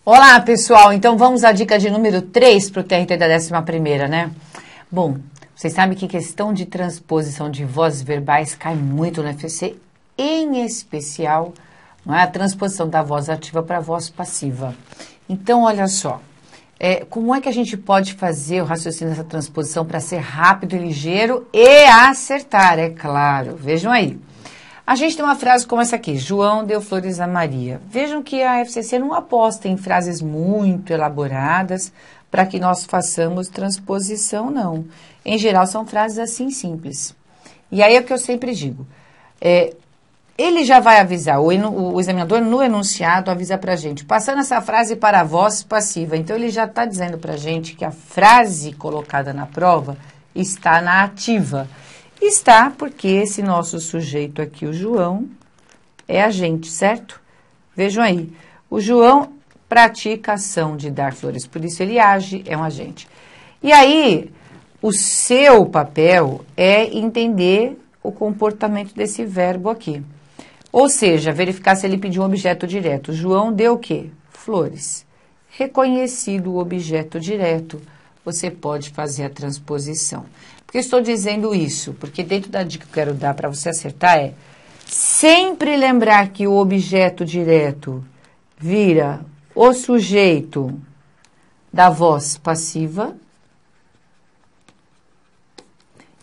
Olá, pessoal. Então, vamos à dica de número 3 para o TRT da 11ª, né? Bom, vocês sabem que questão de transposição de vozes verbais cai muito no FC, em especial, não é? A transposição da voz ativa para a voz passiva. Então, olha só, como é que a gente pode fazer o raciocínio dessa transposição para ser rápido e ligeiro e acertar, é claro. Vejam aí. A gente tem uma frase como essa aqui, João deu flores a Maria. Vejam que a FCC não aposta em frases muito elaboradas para que nós façamos transposição, não. Em geral, são frases assim simples. E aí é o que eu sempre digo. Ele já vai avisar, o examinador no enunciado avisa para a gente, passando essa frase para a voz passiva. Então, ele já está dizendo para a gente que a frase colocada na prova está na ativa. Está porque esse nosso sujeito aqui, o João, é agente, certo? Vejam aí, o João pratica a ação de dar flores, por isso ele age, é um agente. E aí, o seu papel é entender o comportamento desse verbo aqui. Ou seja, verificar se ele pediu um objeto direto. O João deu o quê? Flores. Reconhecido o objeto direto, você pode fazer a transposição. Por que eu estou dizendo isso? Porque dentro da dica que eu quero dar para você acertar sempre lembrar que o objeto direto vira o sujeito da voz passiva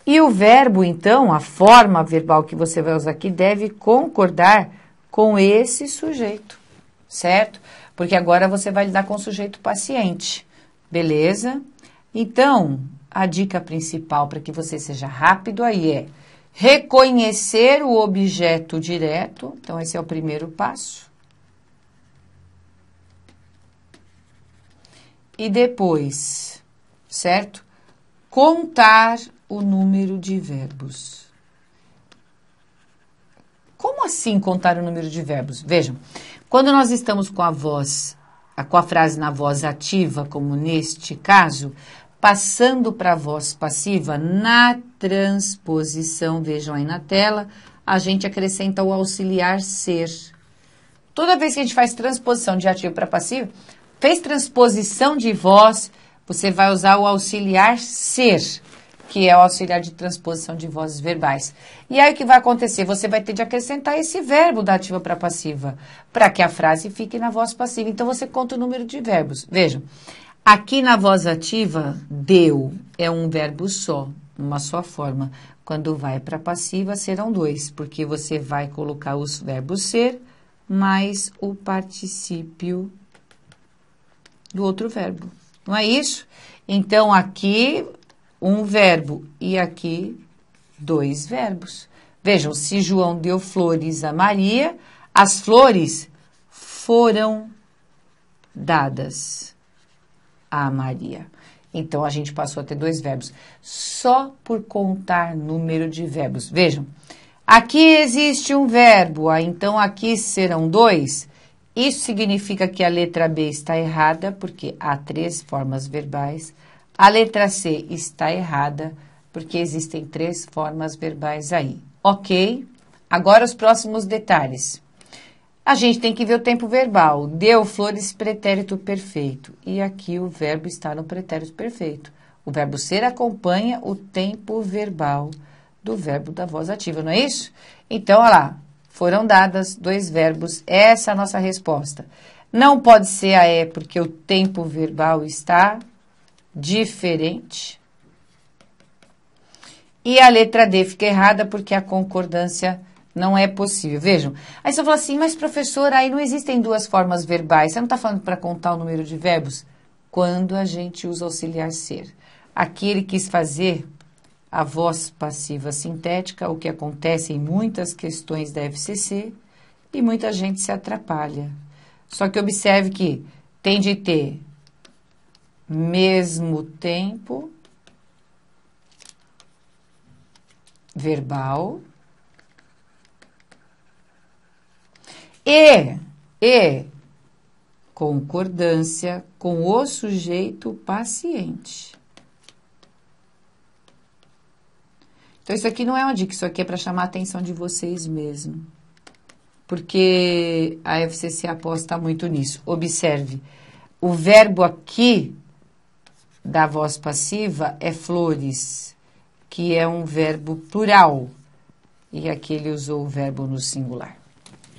e o verbo, então, a forma verbal que você vai usar aqui deve concordar com esse sujeito, certo? Porque agora você vai lidar com o sujeito paciente, beleza? Então, a dica principal para que você seja rápido aí é reconhecer o objeto direto. Então, esse é o primeiro passo. E depois, certo? Contar o número de verbos. Como assim contar o número de verbos? Vejam, quando nós estamos com a voz, com a frase na voz ativa, como neste caso, passando para a voz passiva, na transposição, vejam aí na tela, a gente acrescenta o auxiliar ser. Toda vez que a gente faz transposição de ativo para passivo, fez transposição de voz, você vai usar o auxiliar ser, que é o auxiliar de transposição de vozes verbais. E aí o que vai acontecer? Você vai ter de acrescentar esse verbo da ativa para passiva, para que a frase fique na voz passiva. Então, você conta o número de verbos. Vejam, aqui na voz ativa, deu é um verbo só, uma só forma. Quando vai para passiva, serão dois, porque você vai colocar os verbos ser mais o particípio do outro verbo. Não é isso? Então, aqui um verbo e aqui dois verbos. Vejam, se João deu flores a Maria, as flores foram dadas a Maria. Então, a gente passou a ter dois verbos, só por contar número de verbos. Vejam, aqui existe um verbo, então aqui serão dois. Isso significa que a letra B está errada, porque há 3 formas verbais. A letra C está errada, porque existem 3 formas verbais aí. Ok? Agora os próximos detalhes. A gente tem que ver o tempo verbal. Deu flores, pretérito perfeito. E aqui o verbo está no pretérito perfeito. O verbo ser acompanha o tempo verbal do verbo da voz ativa, não é isso? Então, olha lá. Foram dadas 2 verbos. Essa é a nossa resposta. Não pode ser a é, porque o tempo verbal está diferente. E a letra D fica errada porque a concordância não é possível. Vejam, aí você fala assim, mas professor, aí não existem 2 formas verbais. Você não está falando para contar o número de verbos? Quando a gente usa auxiliar ser. Aqui ele quis fazer a voz passiva sintética, o que acontece em muitas questões da FCC, e muita gente se atrapalha. Só que observe que tem de ter mesmo tempo verbal e concordância com o sujeito paciente. Então, isso aqui não é uma dica, isso aqui é para chamar a atenção de vocês mesmo. Porque a FCC aposta muito nisso. Observe, o verbo aqui da voz passiva é flores, que é um verbo plural. E aqui ele usou o verbo no singular.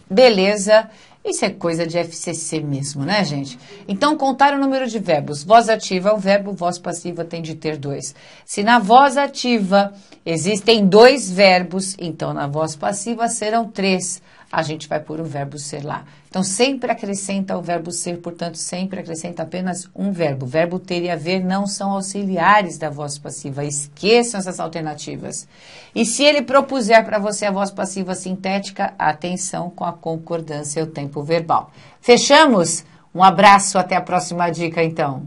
Beleza? Isso é coisa de FCC mesmo, né, gente? Então, contar o número de verbos. Voz ativa é um verbo, voz passiva tem de ter 2. Se na voz ativa existem 2 verbos, então na voz passiva serão 3. A gente vai pôr o verbo ser lá. Então, sempre acrescenta o verbo ser, portanto, sempre acrescenta apenas um verbo. O verbo ter e haver não são auxiliares da voz passiva. Esqueçam essas alternativas. E se ele propuser para você a voz passiva sintética, atenção com a concordância e o tempo verbal. Fechamos? Um abraço, até a próxima dica, então.